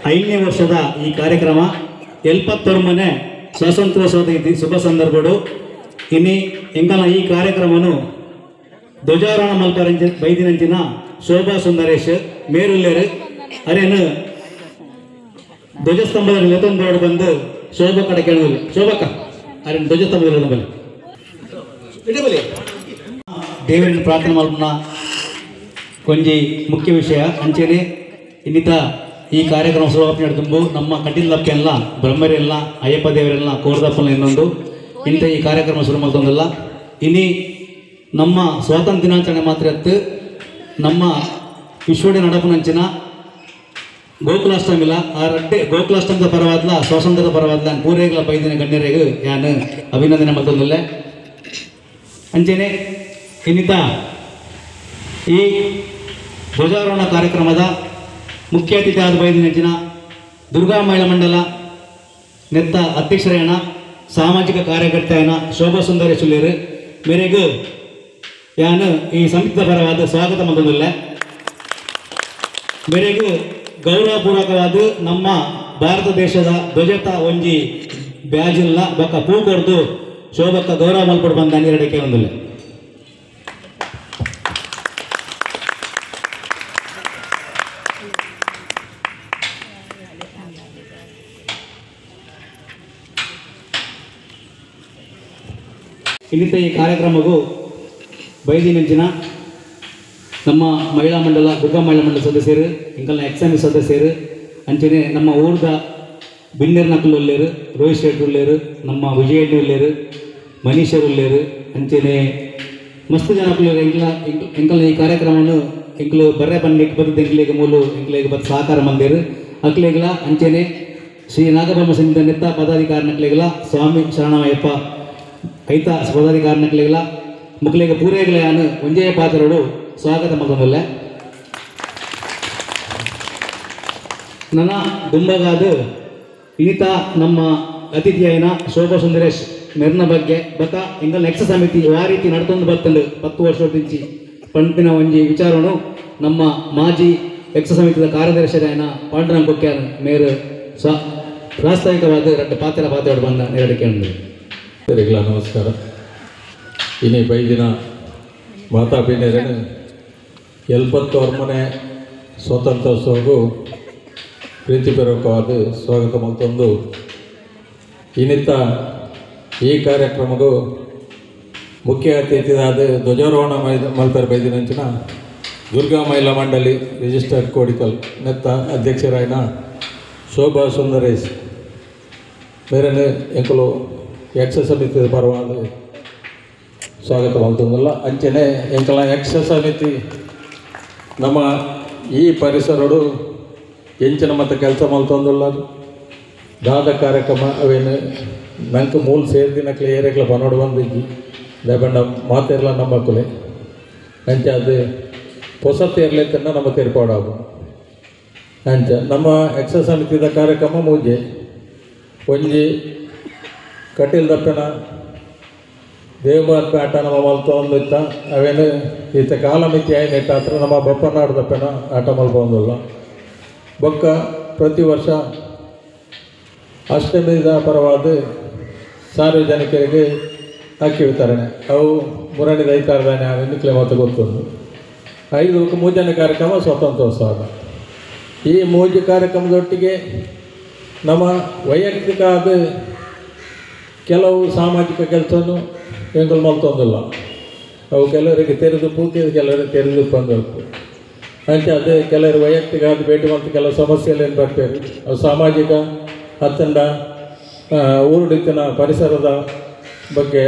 5ನೇ ವರ್ಷದ ಈ ಕಾರ್ಯಕ್ರಮ 74ನೇ ಸ್ವಾತಂತ್ರ್ಯೋತ್ಸವದ ಶುಭ ಸಂದರ್ಭಗಳು ಇನ್ನಿ ಎಂಕಲ್ನ ಈ ಕಾರ್ಯಕ್ರಮವನ್ನು ಧ್ವಜಾರೋಹಣ ಮಲ್ಪರ ಬೈದಿನಂಚಿನ ಶೋಭಾ ಸುಂದರೇಶ್ ಮೇರುಲ್ಲೇರು ಅರೇನು ಧ್ವಜಸ್ತಂಭದಲ್ಲಿ ಬೋರ್ಡ್ ಬಂದು ಶೋಭಾ ಕಡೆ ಕೇಳೋದಿಲ್ಲ ಶೋಭಕ್ಕ ಅರೇನು ಧ್ವಜಸ್ತಂಭದಲ್ಲಿ ಬಲ್ಲಿ ದೇವರನ್ನು ಪ್ರಾರ್ಥನೆ ಮಾಡೋಣ ಕೊಂಚ ಮುಖ್ಯ ವಿಷಯ ಅಂಚೆನೆ ಇನ್ನಿತ ಈ ಕಾರ್ಯಕ್ರಮ ಶುರುವಾಪನೆ ನಡೆದು ನಮ್ಮ ಕಟೀಲಪ್ಪ ಎಲ್ಲ ಬ್ರಹ್ಮರೆಲ್ಲ ಅಯ್ಯಪ್ಪ ದೇವರೆಲ್ಲ ಕೋರ್ದಪ್ಪನ ಇನ್ನೊಂದು ಇಂಥ ಈ ಕಾರ್ಯಕ್ರಮ ಶುರು ಮಾಡ್ತಂದಲ್ಲ ಇನ್ನು ನಮ್ಮ ಸ್ವಾತಂತ್ರ್ಯ ದಿನಾಚರಣೆ ಮಾತ್ರ ಎತ್ತು ನಮ್ಮ ವಿಶ್ವಡೆ ನಡಪನಂಚಿನ ಗೋಕುಲಾಷ್ಟಮಿಲ್ಲ ಆ ರಡ್ಡೆ ಗೋಕುಲಾಷ್ಟಮದ ಪರವಾದ್ಲ ಸ್ವಾತಂತ್ರ್ಯದ ಪರವಾದ್ಲ ಪೂರೈಗಳ 5 ದಿನ ಗಣ್ಯರಿಗೆ ಯಾನು ಅಭಿನಂದನೆ ಮಾಡ್ತಂದಲ್ಲ ಅಂಚೆನೆ ಇನ್ನಿತ ಈ ಧ್ವಜಾರೋಹಣ ಕಾರ್ಯಕ್ರಮದ ಮುಖ್ಯ ಅತಿಥಿ ಆದ ಬೈದಿನಂಚಿನ ದುರ್ಗಾ ಮಹಿಳಾ ಮಂಡಲ ನೆತ್ತ ಅಧ್ಯಕ್ಷರೇನ ಸಾಮಾಜಿಕ ಕಾರ್ಯಕರ್ತೆಯನ ಶೋಭಾ ಸುಂದರೇಶ್ ಉಳ್ಳೇರು ಮೇರೆಗೂ ಯಾನು ಈ ಸಮಿತಿಯ ಪರವಾದ ಸ್ವಾಗತ ಮಂದಲ್ಲ ಮೇರೆಗೂ ಗೌರವಪೂರ್ವಕವಾದ ನಮ್ಮ ಭಾರತ ದೇಶದ ಧ್ವಜತ ಒಂಜಿ ಬ್ಯಾಜಿಲ್ಲ ಬಕ್ಕ ಪೂ ಕೊಡ್ದು ಶೋಭಕ್ಕ ಗೌರವ ಮಲ್ಪಡು ಬಂದ ನೀರಡಿಕೆ ಒಂದಿಲ್ಲ ಇನ್ನಿತ ಈ ಕಾರ್ಯಕ್ರಮಕ್ಕೂ ಬೈದಿನಂಚಿನ ನಮ್ಮ ಮಹಿಳಾ ಮಂಡಲ ದುರ್ಗಾ ಮಹಿಳಾ ಮಂಡಲ ಸದಸ್ಯರು ಇಂಕಲ್ನ ಎಕ್ಸಾಮಿ ಸದಸ್ಯರು ಅಂಚನೆ ನಮ್ಮ ಊರದ ಬಿನ್ನೇರ್ ನಕಲು ಉಳ್ಳೇರು ರೋಹಿತ್ ಶೆಟ್ಟಿ ಉಳ್ಳೇರು ನಮ್ಮ ವಿಜಯಣ್ಣ ಉಳ್ಳೇರು ಮನೀಶರು ಉಳ್ಳೇರು ಅಂಚನೆ ಮಸ್ತ್ ಜನ ಎಂಕಲ್ನ ಈ ಕಾರ್ಯಕ್ರಮವನ್ನು ಎಂಕಲು ಬರ್ರೆ ಬನ್ನಿಗೆ ಬದ್ದು ಎಂಕ್ಲಿಗೆ ಮೂಲು ಎಂಕ್ಲಿಗೆ ಬದ್ದು ಸಹಕಾರ ಮಂದಿರು ಅಕ್ಲಿಗಳ ಅಂಚನೆ ಶ್ರೀ ನಾಗಬ್ರಹ್ಮ ಸಂಘದ ನೆತ್ತ ಪದಾಧಿಕಾರಿನಕ್ಲಿಗಳ ಸ್ವಾಮಿ ಶರಣಮಯ್ಯಪ್ಪ ಐತ ಪದಾಧಿಕಾರಿನಕ್ಲಿಗಳ ಮಕ್ಕಳಿಗೆ ಪೂರೈಗಳಾನು ಒಂಜೇ ಪಾತ್ರರು ಸ್ವಾಗತ ಮಗನಲ್ಲ ನನ್ನ ದುಂಬಗಾದ ಈತ ನಮ್ಮ ಅತಿಥಿಯಾಯಿನ ಶೋಭಾ ಸುಂದರೇಶ್ ಮೆರ್ನ ಬಗ್ಗೆ ಬಕ ಎಂಗಲ್ ನೆಕ್ಸ್ಟ್ ಸಮಿತಿ ಯಾವ ರೀತಿ ನಡ್ಕೊಂಡು ಬರ್ತಂಡು 10 ವರ್ಷದಿಂಚಿ ಪಂಪಿನ ಒಂಜಿ ವಿಚಾರನು ನಮ್ಮ ಮಾಜಿ ಎಕ್ಸ ಸಮಿತಿಯ ಕಾರ್ಯದರ್ಶಿಯಾಯಿನ ಪಾಂಡುರಂಗ ಕೊಕ್ಯಾನ್ ಮೇರು ಪ್ರಾಸ್ತಾವಿಕವಾದ 2 ಪಾತ್ರ ಬಂದ ನೆರಡಿಕೆ ಉಂಟು. ಸರಿಗಳ ನಮಸ್ಕಾರ. ಇನ್ನೇ 5 ದಿನ ಮಾತಾಪಿನೇರೇನು 74ನೇ ಸ್ವಾತಂತ್ರ್ಯೋತ್ಸವಕ್ಕೂ ಪ್ರೀತಿಪೂರ್ವಕವಾದ ಸ್ವಾಗತ ಮತ್ತೊಂದು ಇನ್ನಿತ್ತ ಈ ಕಾರ್ಯಕ್ರಮಕ್ಕೂ ಮುಖ್ಯ ಅತಿಥಿಯಾದ ಧ್ವಜಾರೋಹಣ ಮಲ್ಪರ ಬೈದಿನಂಚಿನ ದುರ್ಗಾ ಮಹಿಳಾ ಮಂಡಳಿ ರಿಜಿಸ್ಟರ್ಡ್ ಕೋಡಿಕಲ್ ನೆತ್ತ ಅಧ್ಯಕ್ಷರಾಯಿನ ಶೋಭಾ ಸುಂದರೇಶ್ ಮೇರನೆ ಎಂಕಲು ಯಕ್ಷ ಸಮಿತಿ ಪರವಾದ ಸ್ವಾಗತ ಮಾಡ್ತಂದಲ್ಲ ಅಂಚನೆ ಎಂಕಲ ಯಕ್ಷ ಸಮಿತಿ ನಮ್ಮ ಈ ಪರಿಸರಡು ಎಂಚಿನ ಮತ್ತು ಕೆಲಸ ಮಾಡ್ತಂದಲ್ಲ ದಾದ ಕಾರ್ಯಕ್ರಮ ಅವೇನು ನಂಗೆ ಮೂಲ ಸೇರಿದಿನಕ್ಲೆ ಏರೆಗ್ಲ ಪನೋಡು ಬಂದಿದ್ದಿ ದಯಪಂಡ ಮಾತಿರಲ್ಲ ನಮ್ಮ ಮಕ್ಕಳು ಅಂಚೆ ಅದು ಹೊಸತ್ತು ಇರಲಿಕ್ಕನ್ನ ನಮ್ಮ ತೀರ್ಪಾಡಾಗು ಅಂಚ ನಮ್ಮ ಯಕ್ಷ ಸಮಿತಿದ ಕಾರ್ಯಕ್ರಮ ಮೂಜೆ ಒಂಜಿ ಕಟೀಲ್ದಪ್ಪನ ದೇವಬಾರ್ಪೆ ಆಟ ನಮ್ಮ ಮಲ್ತೊಂದಿತ್ತ ಅವೇನು ಈತ ಕಾಲಮಿತಿ ಆಯ್ನಿಟ್ಟ ಹತ್ರ ನಮ್ಮ ಬಪ್ಪನಾಡ್ದಪ್ಪನ ಆಟ ಮಲ್ಪೊಂದಿಲ್ಲ ಬೊಕ್ಕ ಪ್ರತಿ ವರ್ಷ ಅಷ್ಟಮಿದ ಪರವಾದ ಸಾರ್ವಜನಿಕರಿಗೆ ಅಕ್ಕಿ ವಿತರಣೆ ಅವು ಮುರಣಿದ ಐತಾರದಾನೆ ಎನ್ನಿಕಲೆ ಮತ್ತು ಗೊತ್ತುಂಟು 5 ಮೂಜನೆ ಕಾರ್ಯಕ್ರಮ ಸ್ವಾತಂತ್ರ್ಯೋತ್ಸವ ಈ ಮೂಜು ಕಾರ್ಯಕ್ರಮದೊಟ್ಟಿಗೆ ನಮ್ಮ ವೈಯಕ್ತಿಕ ಆದ ಕೆಲವು ಸಾಮಾಜಿಕ ಕೆಲಸವನ್ನು ಎಂಗಲ್ ಮಲ್ತೊಂದಿಲ್ಲ ಅವು ಕೆಲವರಿಗೆ ತೆರೆದು ಪೂಕಿ ಕೆಲವರಿಗೆ ತೆರೆದು ಬಂದಲ್ಪು ಅಂಚೆ ಅದೇ ಕೆಲವರು ವೈಯಕ್ತಿಕ ಆದ ಭೇಟಿ ಮತ್ತು ಕೆಲವು ಸಮಸ್ಯೆಯಲ್ಲಿ ಏನು ಬರ್ತೇವೆ ಅವು ಸಾಮಾಜಿಕ ಅತ್ತಂಡ ಊರುಡಿತ್ತಿನ ಪರಿಸರದ ಬಗ್ಗೆ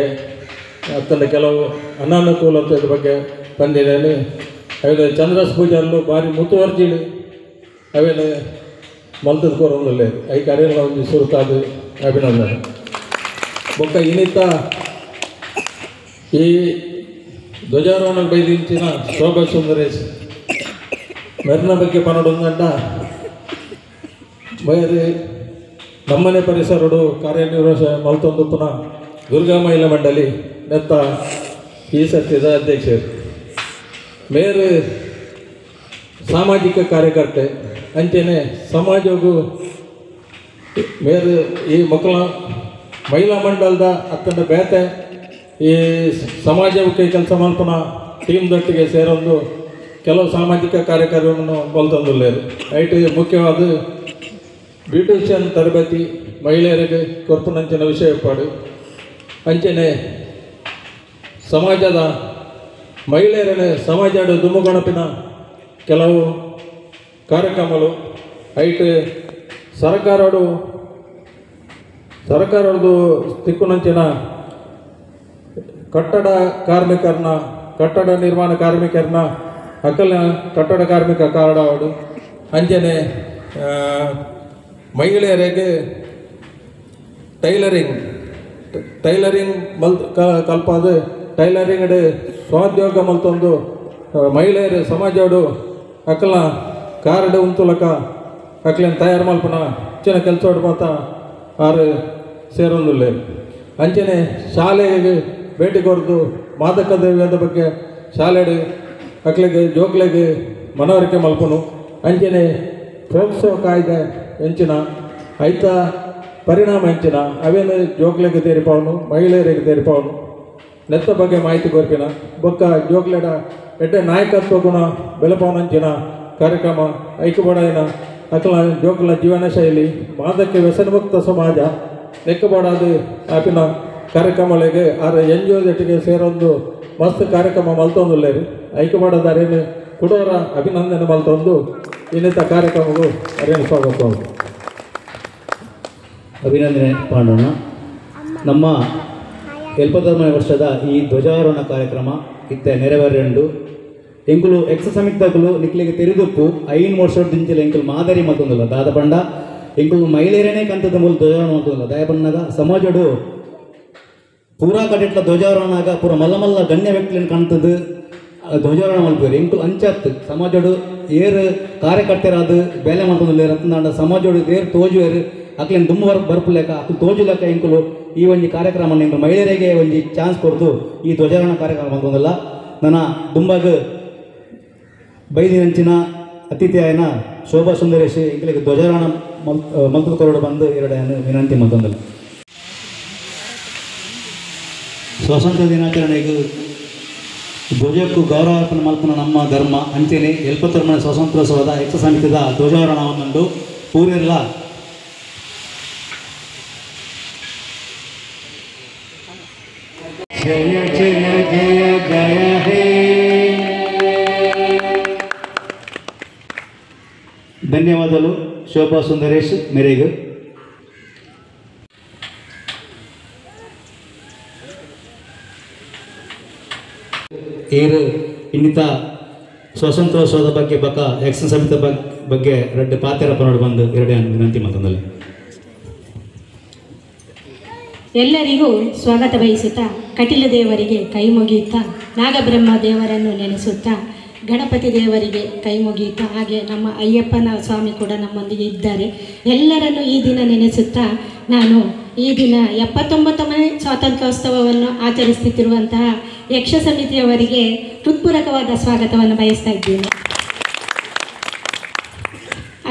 ಅತ್ತಂಡ ಕೆಲವು ಅನಾನುಕೂಲತೆಯ ಬಗ್ಗೆ ಬಂದಿದ್ದೇನೆ ಅವೇನು ಚಂದ್ರಸ್ ಪೂಜಾರಲ್ಲೂ ಭಾರಿ ಮುತುವರ್ಜಿಡು ಅವೇನು ಮಲ್ತದ ಕೋರೊಂದಲ್ಲೇ ಐ ಕಾರ್ಯಗಳ ಒಂದು ಸುರುತಾದ ಅಭಿನಂದನೆ ಬೊಕ್ಕ ಇನ್ನಿತ್ತ ಈ ಧ್ವಜಾರೋಹಣ ಬೈದಿಂಚಿನ ಶೋಭಾ ಸುಂದರೇಶ್ ಮೆರ್ನ ಬಗ್ಗೆ ಪನಡೊಂದಂಡ ಬೇರೆ ನಮ್ಮನೆ ಪರಿಸರಡು ಕಾರ್ಯನಿರ್ವಹಣೆ ಮಲ್ತೊಂದು ಪುನಃ ದುರ್ಗಾ ಮಹಿಳಾ ಮಂಡಳಿ ನೆತ್ತ ಈ ಸತ್ಯದ ಅಧ್ಯಕ್ಷರು ಮೇರೆ ಸಾಮಾಜಿಕ ಕಾರ್ಯಕರ್ತೆ ಅಂಚೆನೆ ಸಮಾಜಗೂ ಬೇರೆ ಈ ಮಕ್ಕಳ ಮಹಿಳಾ ಮಂಡಲದ ಅತ್ತಂಡ ಬೇತೆ ಈ ಸಮಾಜಕ್ಕೆ ಕೆಲಸ ಮಲ್ಪನ ಟೀಮ್ದೊಟ್ಟಿಗೆ ಸೇರೊಂದು ಕೆಲವು ಸಾಮಾಜಿಕ ಕಾರ್ಯಕ್ರಮವನ್ನು ಬಲ್ತಂದುಲ್ಲೇರು ಐಟ್ ಮುಖ್ಯವಾದ ಬ್ಯೂಟಿಷಿಯನ್ ತರಬೇತಿ ಮಹಿಳೆಯರಿಗೆ ಕೊರ್ಪುನಂಚಿನ ವಿಷಯ ಪಾಡು ಅಂಚನೆ ಸಮಾಜದ ಮಹಿಳೆಯರ ಸಮಾಜದ ದುಮ್ಮುಗಣಪಿನ ಕೆಲವು ಕಾರ್ಯಕ್ರಮಗಳು ಐಟ್ ಸರ್ಕಾರದ್ದು ತಿಕ್ಕುನಂಚಿನ ಕಟ್ಟಡ ನಿರ್ಮಾಣ ಕಾರ್ಮಿಕರನ್ನ ಅಕಲ ಕಟ್ಟಡ ಕಾರ್ಮಿಕ ಕಾರ್ಡ್ ಅಂಚನೆ ಮಹಿಳೆಯರಿಗೆ ಟೈಲರಿಂಗ್ ಕಲ್ಪದು ಟೈಲರಿಂಗ್ ಸ್ವೋದ್ಯೋಗ ಮಲ್ತೊಂದು ಮಹಿಳೆಯರು ಸಮಾಜಡು ಅಕಲ ಕಾರ್ಡ್ ಉಂತುಲಕ ಅಕ್ಲೇನು ತಯಾರು ಮಲ್ಪನ ಹೆಚ್ಚಿನ ಕೆಲಸ ಮಾತ ಆರು ಸೇರೊಂದುಲ್ಲೆ ಅಂಚನೆ ಶಾಲೆಗೆ ಭೇಟಿ ಕೊರದು ಮಾದಕ ದ್ರವ್ಯದ ಬಗ್ಗೆ ಶಾಲೆಡು ಅಕ್ಲಿಗೆ ಜೋಕ್ಲೆಗೆ ಮನವರಿಕೆ ಮಲ್ಪನು ಅಂಚನೆ ಪೋಕ್ಸೋ ಕಾಯ್ದೆ ಹೆಂಚಿನ ಐತ ಪರಿಣಾಮ ಹೆಂಚಿನ ಅವೇನು ಜೋಕ್ಲೆಗೆ ತೇರಿಪವನು ಮಹಿಳೆಯರಿಗೆ ತೇರಿಪವನು ನೆತ್ತ ಬಗ್ಗೆ ಮಾಹಿತಿ ಕೊರ್ಪಿನ ಬೊಕ್ಕ ಜೋಕ್ಲೆಡ ಎಡ್ಡೆ ನಾಯಕತ್ವ ಗುಣ ಬೆಳಪವನಂಚಿನ ಕಾರ್ಯಕ್ರಮ ಐಕ್ಯಬೋಡಾಯಿನ ಅಕಲ ಜೋಕ್ಲ ಜೀವನ ಶೈಲಿ ಮಾದಕ್ಕೆ ವ್ಯಸನಮುಕ್ತ ಸಮಾಜ ನೆಕ್ಕಬೋಡಾದು ಆಪಿನ ಕಾರ್ಯಕ್ರಮಗಳಿಗೆ ಆರ ಎನ್ಜಿಒದೊಟ್ಟಿಗೆ ಸೇರೊಂದು ಮಸ್ತ್ ಕಾರ್ಯಕ್ರಮ ಮಲ್ತೊಂದುಲ್ಲೇರು ಐಕ್ಯಬೋಡದಾರೇನು ಕುಡೋರ ಅಭಿನಂದನೆ ಮಲ್ತೊಂದು ಇನ್ನಿತ ಕಾರ್ಯಕ್ರಮಗಳು ಅರೇನು ಸ್ವಾಗತ ಅಭಿನಂದನೆ ಮಾಡೋಣ. ನಮ್ಮ 70ನೇ ವರ್ಷದ ಈ ಧ್ವಜಾರೋಹಣ ಕಾರ್ಯಕ್ರಮ ಇತ್ತೆ ನೆರವೇರಂಡು ಎಂಕುಲು ಎಕ್ಸ ಸಮಿತಿಗಳು ನಿಕ್ಲಿಗೆ ತೆರೆದುಪ್ಪು 5 ವರ್ಷದಿಂಚಲ ಎಂಕುಲು ಮಾದರಿ ಮತ್ತೊಂದಿಲ್ಲ ದಾದ ಪಂಡ ಎಂಕುಲು ಮಹಿಳೆಯರೇ ಕಂತದ ಮೂಲ ಧ್ವಜಾರೋಹಣ ಮತ್ತೊಂದಿಲ್ಲ ದಯ ಪಂಡಾಗ ಸಮಾಜಡು ಪೂರಾ ಕಟ್ಟಿಟ್ಲ ಧ್ವಜಾರೋಹಣಾಗ ಪೂರ ಮಲ್ಲ ಗಣ್ಯ ವ್ಯಕ್ತಿಯನ್ನು ಕಾಣ್ತದ್ದು ಧ್ವಜಾರೋಹಣ ಮಲ್ಪೇರು ಎಂಕುಲು ಅಂಚತ್ತು ಸಮಾಜಡು ಏರು ಕಾರ್ಯಕರ್ತರಾದ ಬೇಲೆ ಮತ್ತೊಂದಿಲ್ಲ ರತ್ನಾಂಡ ಸಮಾಜಡು ಏರು ತೋಜುವೇರು ಅಕ್ಲೇನು ದುಮ್ಮ ಬರ್ಪುಲೇಕ ಅಕ್ಲು ತೋಜುಲಕ ಎಂಕುಲು ಈ ಒಂದು ಕಾರ್ಯಕ್ರಮ ಎಂಕುಲು ಮಹಿಳೆಯರಿಗೆ ಒಂದು ಚಾನ್ಸ್ ಕೊಡ್ದು ಈ ಧ್ವಜಾರೋಹಣ ಕಾರ್ಯಕ್ರಮ ಮತ್ತೊಂದಿಲ್ಲ ನನ್ನ ದುಂಬಾಗ ಬೈದಿನಂಚಿನ ಅತಿಥಿ ಆಯ್ನ ಶೋಭಾ ಸುಂದರೇಶ್ ಎಂಕಲಿಗೆ ಧ್ವಜಾರೋಹಣ ಮಲ್ತದ ಕೊರಡು ಬಂದು ಎರಡನೇ ವಿನಂತಿ ಮತ್ತೊಂದಿಲ್ಲ. ಸ್ವಾತಂತ್ರ್ಯ ದಿನಾಚರಣೆಗೂ ಧ್ವಜಕ್ಕೂ ಗೌರವಾರ್ಪಣೆ ಮಲ್ಪನ ನಮ್ಮ ಧರ್ಮ ಅಂಚೆನೆ 70ನೇ ಸ್ವಾತಂತ್ರ್ಯೋತ್ಸವದ ಎಕ್ಸ ಸಮಿತಿದ ಧ್ವಜಾರೋಹಣವನ್ನುಂಡು ಪೂರೆಲ್ಲ ಜಯ ಜಯ ಜಯ ಜಯ ಹೇ. ಧನ್ಯವಾದಗಳು ಶೋಭಾ ಸುಂದರೇಶ್ ಮೇರೆಗೆ. ಏರು ಇನ್ನಿತ ಸ್ವಾತಂತ್ರ್ಯೋತ್ಸವದ ಬಗ್ಗೆ ಬಕ ಎಕ್ಸನ್ ಸಮಿತಿ ಬಗ್ಗೆ ರೆಡ್ಡು ಪಾತೆರ ಪರೋಡು ಬಂದು ಎರಡೇ ವಿನಂತಿ ಮತ್ತೊಂದಲ್ಲಿ ಎಲ್ಲರಿಗೂ ಸ್ವಾಗತ ಬಯಸುತ್ತಾ ಕಟಿಲ ದೇವರಿಗೆ ಕೈ ಮುಗಿಯುತ್ತಾ ನಾಗಬ್ರಹ್ಮ ದೇವರನ್ನು ನೆನೆಸುತ್ತಾ ಗಣಪತಿ ದೇವರಿಗೆ ಕೈ ಮುಗಿಯುತ್ತಾ ಹಾಗೆ ನಮ್ಮ ಅಯ್ಯಪ್ಪನ ಸ್ವಾಮಿ ಕೂಡ ನಮ್ಮೊಂದಿಗೆ ಇದ್ದಾರೆ. ಎಲ್ಲರನ್ನು ಈ ದಿನ ನೆನೆಸುತ್ತಾ ನಾನು ಈ ದಿನ 79ನೇ ಸ್ವಾತಂತ್ರ್ಯೋತ್ಸವವನ್ನು ಆಚರಿಸುತ್ತಿರುವಂತಹ ಯಕ್ಷ ಸಮಿತಿಯವರಿಗೆ ಹೃತ್ಪೂರ್ವಕವಾದ ಸ್ವಾಗತವನ್ನು ಬಯಸ್ತಾ ಇದ್ದೇನೆ.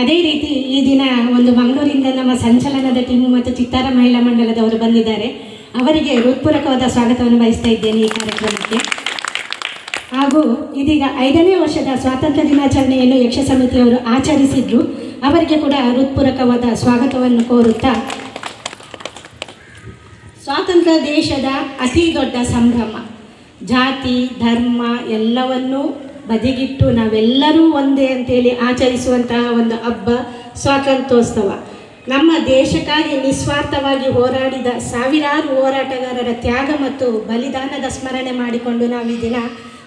ಅದೇ ರೀತಿ ಈ ದಿನ ಒಂದು ಮಂಗಳೂರಿಂದ ನಮ್ಮ ಸಂಚಲನದ ಟೀಮು ಮತ್ತು ಚಿತ್ತಾರ ಮಹಿಳಾ ಮಂಡಲದವರು ಬಂದಿದ್ದಾರೆ. ಅವರಿಗೆ ಹೃತ್ಪೂರ್ವಕವಾದ ಸ್ವಾಗತವನ್ನು ಬಯಸ್ತಾ ಇದ್ದೇನೆ ಈ ಕಾರ್ಯಕ್ರಮಕ್ಕೆ. ಹಾಗೂ ಇದೀಗ 5ನೇ ವರ್ಷದ ಸ್ವಾತಂತ್ರ್ಯ ದಿನಾಚರಣೆಯನ್ನು ಯಕ್ಷ ಸಮಿತಿಯವರು ಆಚರಿಸಿದ್ರು. ಅವರಿಗೆ ಕೂಡ ಹೃತ್ಪೂರ್ವಕವಾದ ಸ್ವಾಗತವನ್ನು ಕೋರುತ್ತಾ, ಸ್ವಾತಂತ್ರ್ಯ ದೇಶದ ಅತಿ ದೊಡ್ಡ ಸಂಭ್ರಮ. ಜಾತಿ ಧರ್ಮ ಎಲ್ಲವನ್ನೂ ಬದಿಗಿಟ್ಟು ನಾವೆಲ್ಲರೂ ಒಂದೇ ಅಂತೇಳಿ ಆಚರಿಸುವಂತಹ ಒಂದು ಹಬ್ಬ ಸ್ವಾತಂತ್ರ್ಯೋತ್ಸವ. ನಮ್ಮ ದೇಶಕ್ಕಾಗಿ ನಿಸ್ವಾರ್ಥವಾಗಿ ಹೋರಾಡಿದ ಸಾವಿರಾರು ಹೋರಾಟಗಾರರ ತ್ಯಾಗ ಮತ್ತು ಬಲಿದಾನದ ಸ್ಮರಣೆ ಮಾಡಿಕೊಂಡು ನಾವು ಈ ದಿನ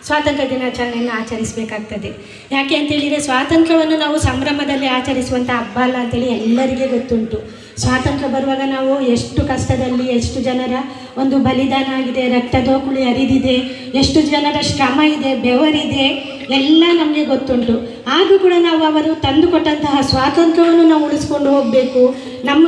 ಸ್ವಾತಂತ್ರ್ಯ ದಿನಾಚರಣೆಯನ್ನು ಆಚರಿಸಬೇಕಾಗ್ತದೆ. ಯಾಕೆ ಅಂತೇಳಿದರೆ ಸ್ವಾತಂತ್ರ್ಯವನ್ನು ನಾವು ಸಂಭ್ರಮದಲ್ಲಿ ಆಚರಿಸುವಂಥ ಹಬ್ಬ ಅಲ್ಲ ಅಂತೇಳಿ ಎಲ್ಲರಿಗೆ ಗೊತ್ತುಂಟು. ಸ್ವಾತಂತ್ರ್ಯ ಬರುವಾಗ ನಾವು ಎಷ್ಟು ಕಷ್ಟದಲ್ಲಿ, ಎಷ್ಟು ಜನರ ಒಂದು ಬಲಿದಾನ ಆಗಿದೆ, ರಕ್ತದೋಕುಳಿ ಹರಿದಿದೆ, ಎಷ್ಟು ಜನರ ಶ್ರಮ ಇದೆ, ಬೆವರಿದೆ, ಎಲ್ಲ ನಮಗೆ ಗೊತ್ತುಂಟು. ಆದರೂ ಕೂಡ ನಾವು ಅವರು ತಂದುಕೊಟ್ಟಂತಹ ಸ್ವಾತಂತ್ರ್ಯವನ್ನು ನಾವು ಉಳಿಸ್ಕೊಂಡು ಹೋಗಬೇಕು,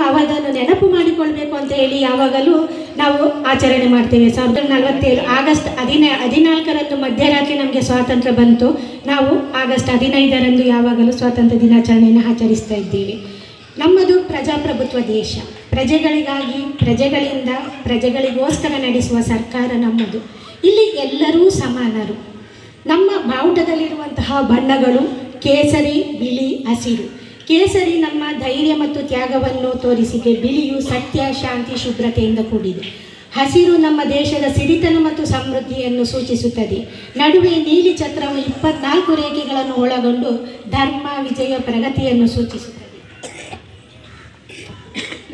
ಅವರನ್ನು ನೆನಪು ಮಾಡಿಕೊಳ್ಬೇಕು ಅಂತ ಹೇಳಿ ಯಾವಾಗಲೂ ನಾವು ಆಚರಣೆ ಮಾಡ್ತೇವೆ. 1947 ಆಗಸ್ಟ್ 14ರಂದು ಮಧ್ಯರಾತ್ರಿ ನಮಗೆ ಸ್ವಾತಂತ್ರ್ಯ ಬಂತು. ನಾವು ಆಗಸ್ಟ್ 15ರಂದು ಯಾವಾಗಲೂ ಸ್ವಾತಂತ್ರ್ಯ ದಿನಾಚರಣೆಯನ್ನು ಆಚರಿಸ್ತಾ ಇದ್ದೀವಿ. ನಮ್ಮದು ಪ್ರಜಾಪ್ರಭುತ್ವ ದೇಶ. ಪ್ರಜೆಗಳಿಗಾಗಿ, ಪ್ರಜೆಗಳಿಂದ, ಪ್ರಜೆಗಳಿಗೋಸ್ಕರ ನಡೆಸುವ ಸರ್ಕಾರ ನಮ್ಮದು. ಇಲ್ಲಿ ಎಲ್ಲರೂ ಸಮಾನರು. ನಮ್ಮ ಬಾವುಟದಲ್ಲಿರುವಂತಹ ಬಣ್ಣಗಳು ಕೇಸರಿ, ಬಿಳಿ, ಹಸಿರು. ಕೇಸರಿ ನಮ್ಮ ಧೈರ್ಯ ಮತ್ತು ತ್ಯಾಗವನ್ನು ತೋರಿಸಿದೆ. ಬಿಳಿಯು ಸತ್ಯ, ಶಾಂತಿ, ಶುಭ್ರತೆಯಿಂದ ಕೂಡಿದೆ. ಹಸಿರು ನಮ್ಮ ದೇಶದ ಸಿರಿತನ ಮತ್ತು ಸಮೃದ್ಧಿಯನ್ನು ಸೂಚಿಸುತ್ತದೆ. ನಡುವೆ ನೀಲಿ ಚಕ್ರವು 24 ರೇಖೆಗಳನ್ನು ಒಳಗೊಂಡು ಧರ್ಮ, ವಿಜಯ, ಪ್ರಗತಿಯನ್ನು ಸೂಚಿಸುತ್ತದೆ.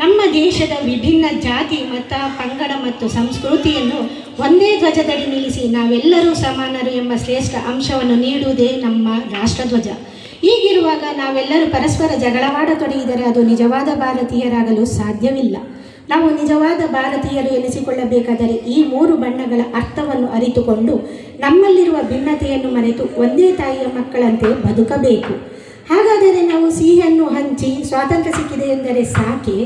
ನಮ್ಮ ದೇಶದ ವಿಭಿನ್ನ ಜಾತಿ, ಮತ, ಪಂಗಡ ಮತ್ತು ಸಂಸ್ಕೃತಿಯನ್ನು ಒಂದೇ ಧ್ವಜದಡಿ ನಿಲ್ಲಿಸಿ ನಾವೆಲ್ಲರೂ ಸಮಾನರು ಎಂಬ ಶ್ರೇಷ್ಠ ಅಂಶವನ್ನು ನೀಡುವುದೇ ನಮ್ಮ ರಾಷ್ಟ್ರಧ್ವಜ. ಹೀಗಿರುವಾಗ ನಾವೆಲ್ಲರೂ ಪರಸ್ಪರ ಜಗಳವಾಡತೊಡಗಿದರೆ ಅದು ನಿಜವಾದ ಭಾರತೀಯರಾಗಲು ಸಾಧ್ಯವಿಲ್ಲ. ನಾವು ನಿಜವಾದ ಭಾರತೀಯರು ಎನಿಸಿಕೊಳ್ಳಬೇಕಾದರೆ ಈ 3 ಬಣ್ಣಗಳ ಅರ್ಥವನ್ನು ಅರಿತುಕೊಂಡು ನಮ್ಮಲ್ಲಿರುವ ಭಿನ್ನತೆಯನ್ನು ಮರೆತು ಒಂದೇ ತಾಯಿಯ ಮಕ್ಕಳಂತೆ ಬದುಕಬೇಕು. ಹಾಗಾದರೆ ನಾವು ಸಿಹಿಯನ್ನು ಹಂಚಿ ಸ್ವಾತಂತ್ರ್ಯ ಸಿಕ್ಕಿದೆ ಎಂದರೆ ಸಾಕೆ?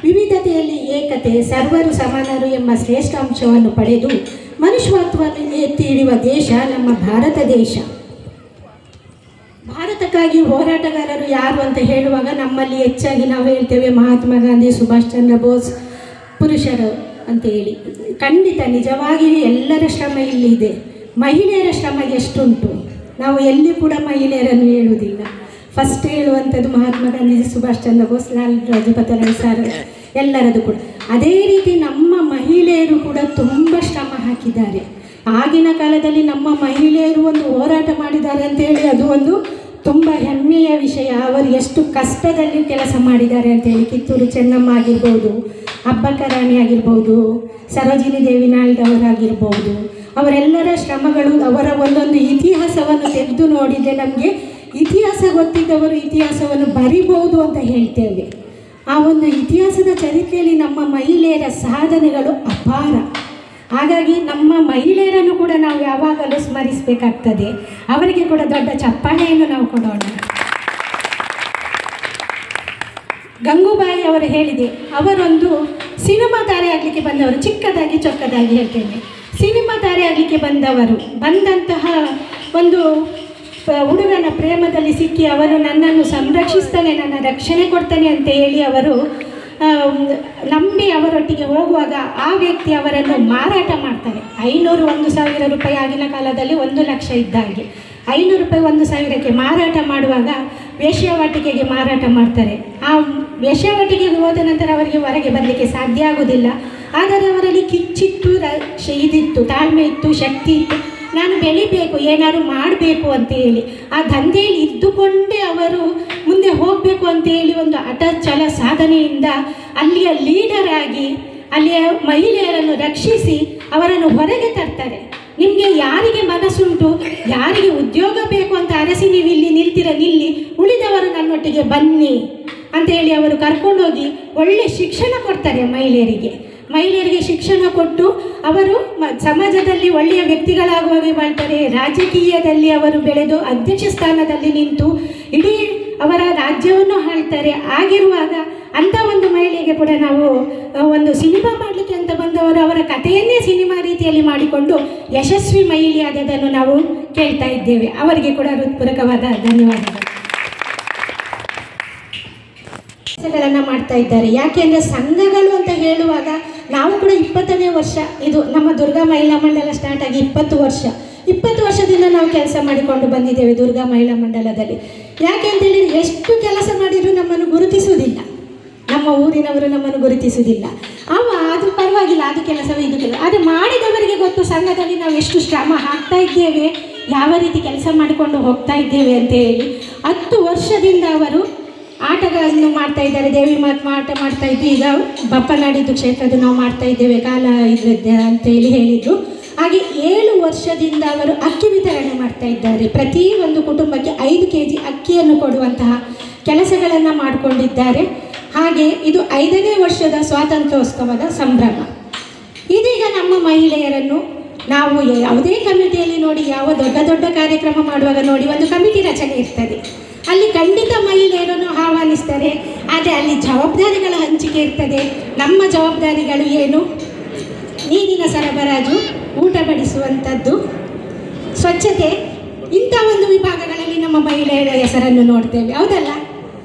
ವಿವಿಧತೆಯಲ್ಲಿ ಏಕತೆ, ಸರ್ವರು ಸಮಾನರು ಎಂಬ ಶ್ರೇಷ್ಠ ಅಂಶವನ್ನು ಪಡೆದು ಮನುಷ್ಯತ್ವವನ್ನು ಎತ್ತಿ ಹಿಡಿಯುವ ದೇಶ ನಮ್ಮ ಭಾರತ ದೇಶ. ಭಾರತಕ್ಕಾಗಿ ಹೋರಾಟಗಾರರು ಯಾರು ಅಂತ ಹೇಳುವಾಗ ನಮ್ಮಲ್ಲಿ ಹೆಚ್ಚಾಗಿ ನಾವು ಹೇಳ್ತೇವೆ ಮಹಾತ್ಮ ಗಾಂಧಿ, ಸುಭಾಷ್ ಚಂದ್ರ ಬೋಸ್ ಪುರುಷರು ಅಂತ ಹೇಳಿ. ಖಂಡಿತ ನಿಜವಾಗಿಯೂ ಎಲ್ಲರ ಶ್ರಮ ಇಲ್ಲಿದೆ. ಮಹಿಳೆಯರ ಶ್ರಮ ಎಷ್ಟುಂಟು, ನಾವು ಎಲ್ಲಿ ಕೂಡ ಮಹಿಳೆಯರನ್ನು ಹೇಳುವುದಿಲ್ಲ. ಫಸ್ಟ್ ಹೇಳುವಂಥದ್ದು ಮಹಾತ್ಮ ಗಾಂಧೀಜಿ, ಸುಭಾಷ್ ಚಂದ್ರ ಬೋಸ್, ಲಾಲ್ ಲಜಪತ್ ರಾಯ್ ಸರ್ ಎಲ್ಲರದು ಕೂಡ. ಅದೇ ರೀತಿ ನಮ್ಮ ಮಹಿಳೆಯರು ಕೂಡ ತುಂಬ ಶ್ರಮ ಹಾಕಿದ್ದಾರೆ. ಆಗಿನ ಕಾಲದಲ್ಲಿ ನಮ್ಮ ಮಹಿಳೆಯರು ಒಂದು ಹೋರಾಟ ಮಾಡಿದ್ದಾರೆ ಅಂತೇಳಿ ಅದು ಒಂದು ತುಂಬ ಹೆಮ್ಮೆಯ ವಿಷಯ. ಅವರು ಎಷ್ಟು ಕಷ್ಟದಲ್ಲಿ ಕೆಲಸ ಮಾಡಿದ್ದಾರೆ ಅಂತೇಳಿ. ಕಿತ್ತೂರು ಚೆನ್ನಮ್ಮ ಆಗಿರ್ಬೋದು, ಅಬ್ಬಕ್ಕ ರಾಣಿ ಆಗಿರ್ಬೋದು, ಸರೋಜಿನಿ ದೇವಿ ನಾಯ್ಡು ಅವರಾಗಿರ್ಬೋದು, ಅವರೆಲ್ಲರ ಶ್ರಮಗಳು, ಅವರ ಒಂದೊಂದು ಇತಿಹಾಸವನ್ನು ತೆಗೆದು ನೋಡಿದರೆ ನಮಗೆ ಇತಿಹಾಸ ಗೊತ್ತಿದ್ದವರು ಇತಿಹಾಸವನ್ನು ಬರಿಬಹುದು ಅಂತ ಹೇಳ್ತೇವೆ. ಆ ಒಂದು ಇತಿಹಾಸದ ಚರಿತ್ರೆಯಲ್ಲಿ ನಮ್ಮ ಮಹಿಳೆಯರ ಸಾಧನೆಗಳು ಅಪಾರ. ಹಾಗಾಗಿ ನಮ್ಮ ಮಹಿಳೆಯರನ್ನು ಕೂಡ ನಾವು ಯಾವಾಗಲೂ ಸ್ಮರಿಸಬೇಕಾಗ್ತದೆ. ಅವರಿಗೆ ಕೂಡ ದೊಡ್ಡ ಚಪ್ಪಾಳೆಯನ್ನು ನಾವು ಕೊಡೋಣ. ಗಂಗೂಬಾಯಿ ಅವರು ಹೇಳಿದೆ, ಅವರೊಂದು ಸಿನಿಮಾ ತಾರೆ ಆಗಲಿಕ್ಕೆ ಬಂದವರು. ಚಿಕ್ಕದಾಗಿ ಚೊಕ್ಕದಾಗಿ ಹೇಳ್ತೇನೆ, ಸಿನಿಮಾ ತಾರೆ ಆಗಲಿಕ್ಕೆ ಬಂದಂತಹ ಒಂದು ಹುಡುಗನ ಪ್ರೇಮದಲ್ಲಿ ಸಿಕ್ಕಿ ಅವನು ನನ್ನನ್ನು ಸಂರಕ್ಷಿಸ್ತಾನೆ, ನನ್ನ ರಕ್ಷಣೆ ಕೊಡ್ತಾನೆ ಅಂತ ಹೇಳಿ ಅವರು ನಂಬಿ ಅವರೊಟ್ಟಿಗೆ ಹೋಗುವಾಗ ಆ ವ್ಯಕ್ತಿ ಅವರನ್ನು ಮಾರಾಟ ಮಾಡ್ತಾರೆ. 500 1,000 ರೂಪಾಯಿ ಆಗಿನ ಕಾಲದಲ್ಲಿ 1 ಲಕ್ಷ ಇದ್ದ ಹಾಗೆ 500 ರೂಪಾಯಿ 1,000ಕ್ಕೆ ಮಾರಾಟ ಮಾಡುವಾಗ ವೇಶ್ಯಾವಾಟಿಕೆಗೆ ಮಾರಾಟ ಮಾಡ್ತಾರೆ. ಆ ವೇಶ್ಯಾವಾಟಿಕೆಗೆ ಹೋದ ನಂತರ ಅವರಿಗೆ ಹೊರಗೆ ಬರಲಿಕ್ಕೆ ಸಾಧ್ಯ ಆಗೋದಿಲ್ಲ. ಆದರೆ ಅವರಲ್ಲಿ ಕಿಚ್ಚಿತ್ತು, ಇದಿತ್ತು, ತಾಳ್ಮೆ ಇತ್ತು, ಶಕ್ತಿ ಇತ್ತು. ನಾನು ಬೆಳಿಬೇಕು, ಏನಾದ್ರು ಮಾಡಬೇಕು ಅಂತ ಹೇಳಿ ಆ ದಂಧೆಯಲ್ಲಿ ಇದ್ದುಕೊಂಡೇ ಅವರು ಮುಂದೆ ಹೋಗಬೇಕು ಅಂತ ಹೇಳಿ ಒಂದು ಅಟಚಲ ಸಾಧನೆಯಿಂದ ಅಲ್ಲಿಯ ಲೀಡರ್ ಆಗಿ ಅಲ್ಲಿಯ ಮಹಿಳೆಯರನ್ನು ರಕ್ಷಿಸಿ ಅವರನ್ನು ಹೊರಗೆ ತರ್ತಾರೆ. ನಿಮಗೆ ಯಾರಿಗೆ ಮನಸ್ಸುಂಟು, ಯಾರಿಗೆ ಉದ್ಯೋಗ ಬೇಕು ಅಂತ ಅರಸಿ ನೀವು ಇಲ್ಲಿ ನಿಲ್ಲಿ, ಉಳಿದವರು ನನ್ನೊಟ್ಟಿಗೆ ಬನ್ನಿ ಅಂತ ಹೇಳಿ ಅವರು ಕರ್ಕೊಂಡೋಗಿ ಒಳ್ಳೆ ಶಿಕ್ಷಣ ಕೊಡ್ತಾರೆ. ಮಹಿಳೆಯರಿಗೆ ಶಿಕ್ಷಣ ಕೊಟ್ಟು ಅವರು ಸಮಾಜದಲ್ಲಿ ಒಳ್ಳೆಯ ವ್ಯಕ್ತಿಗಳಾಗುವಾಗೆ ಮಾಡ್ತಾರೆ. ರಾಜಕೀಯದಲ್ಲಿ ಅವರು ಬೆಳೆದು ಅಧ್ಯಕ್ಷ ಸ್ಥಾನದಲ್ಲಿ ನಿಂತು ಇಡೀ ಅವರ ರಾಜ್ಯವನ್ನು ಆಳ್ತಾರೆ. ಆಗಿರುವಾಗ ಅಂಥ ಒಂದು ಮಹಿಳೆಗೆ ಕೂಡ ನಾವು ಒಂದು ಸಿನಿಮಾ ಮಾಡಲಿಕ್ಕೆ ಅಂತ ಬಂದವರು ಅವರ ಕಥೆಯನ್ನೇ ಸಿನಿಮಾ ರೀತಿಯಲ್ಲಿ ಮಾಡಿಕೊಂಡು ಯಶಸ್ವಿ ಮಹಿಳೆಯಾದದನ್ನು ನಾವು ಕೇಳ್ತಾ ಇದ್ದೇವೆ. ಅವರಿಗೆ ಕೂಡ ಹೃತ್ಪೂರ್ವಕವಾದ ಧನ್ಯವಾದಗಳು. ಕೆಲಸಗಳನ್ನು ಮಾಡ್ತಾ ಇದ್ದಾರೆ. ಯಾಕೆಂದರೆ ಸಂಘಗಳು ಅಂತ ಹೇಳುವಾಗ ನಾವು ಕೂಡ 20ನೇ ವರ್ಷ, ಇದು ನಮ್ಮ ದುರ್ಗಾ ಮಹಿಳಾ ಮಂಡಲ ಸ್ಟಾರ್ಟ್ ಆಗಿ 20 ವರ್ಷದಿಂದ ನಾವು ಕೆಲಸ ಮಾಡಿಕೊಂಡು ಬಂದಿದ್ದೇವೆ ದುರ್ಗಾ ಮಹಿಳಾ ಮಂಡಲದಲ್ಲಿ. ಯಾಕೆ ಅಂತೇಳಿ ಎಷ್ಟು ಕೆಲಸ ಮಾಡಿದರೂ ನಮ್ಮನ್ನು ಗುರುತಿಸುವುದಿಲ್ಲ, ನಮ್ಮ ಊರಿನವರು ನಮ್ಮನ್ನು ಗುರುತಿಸುವುದಿಲ್ಲ. ಅದು ಪರವಾಗಿಲ್ಲ, ಅದು ಕೆಲಸವೇ ಇದು ಕೆಲಸ. ಆದರೆ ಮಾಡಿದವರಿಗೆ ಗೊತ್ತು ಸಂಘದಲ್ಲಿ ನಾವು ಎಷ್ಟು ಶ್ರಮ ಹಾಕ್ತಾ ಇದ್ದೇವೆ, ಯಾವ ರೀತಿ ಕೆಲಸ ಮಾಡಿಕೊಂಡು ಹೋಗ್ತಾ ಇದ್ದೇವೆ ಅಂತ ಹೇಳಿ. 10 ವರ್ಷದಿಂದ ಅವರು ಆಟಗಳನ್ನು ಮಾಡ್ತಾ ಇದ್ದಾರೆ. ದೇವಿ ಮಹಾತ್ಮ ಆಟ ಮಾಡ್ತಾ ಇದ್ದು, ಈಗ ಬಪ್ಪನಾಡಿದ್ದು ಕ್ಷೇತ್ರದ ನಾವು ಮಾಡ್ತಾ ಇದ್ದೇವೆ ಕಾಲ ಇದ್ರದ್ದೆ ಅಂತ ಹೇಳಿದರು. ಹಾಗೆ 7 ವರ್ಷದಿಂದ ಅವರು ಅಕ್ಕಿ ವಿತರಣೆ ಮಾಡ್ತಾ ಇದ್ದಾರೆ. ಪ್ರತಿ ಒಂದು ಕುಟುಂಬಕ್ಕೆ 5 kg ಅಕ್ಕಿಯನ್ನು ಕೊಡುವಂತಹ ಕೆಲಸಗಳನ್ನು ಮಾಡಿಕೊಂಡಿದ್ದಾರೆ. ಹಾಗೆ ಇದು 5ನೇ ವರ್ಷದ ಸ್ವಾತಂತ್ರ್ಯೋತ್ಸವದ ಸಂಭ್ರಮ. ಇದೀಗ ನಮ್ಮ ಮಹಿಳೆಯರನ್ನು ನಾವು ಯಾವುದೇ ಕಮಿಟಿಯಲ್ಲಿ ನೋಡಿ, ಯಾವ ದೊಡ್ಡ ದೊಡ್ಡ ಕಾರ್ಯಕ್ರಮ ಮಾಡುವಾಗ ನೋಡಿ, ಒಂದು ಕಮಿಟಿ ರಚನೆ ಇರ್ತದೆ. ಅಲ್ಲಿ ಖಂಡಿತ ಮಹಿಳೆಯರನ್ನು ಆಹ್ವಾನಿಸ್ತಾರೆ. ಆದರೆ ಅಲ್ಲಿ ಜವಾಬ್ದಾರಿಗಳ ಹಂಚಿಕೆ ಇರ್ತದೆ. ನಮ್ಮ ಜವಾಬ್ದಾರಿಗಳು ಏನು? ನೀರಿನ ಸರಬರಾಜು, ಊಟ ಬಡಿಸುವಂಥದ್ದು, ಸ್ವಚ್ಛತೆ, ಇಂಥ ಒಂದು ವಿಭಾಗಗಳಲ್ಲಿ ನಮ್ಮ ಮಹಿಳೆಯರ ಹೆಸರನ್ನು ನೋಡ್ತೇವೆ, ಹೌದಲ್ಲ?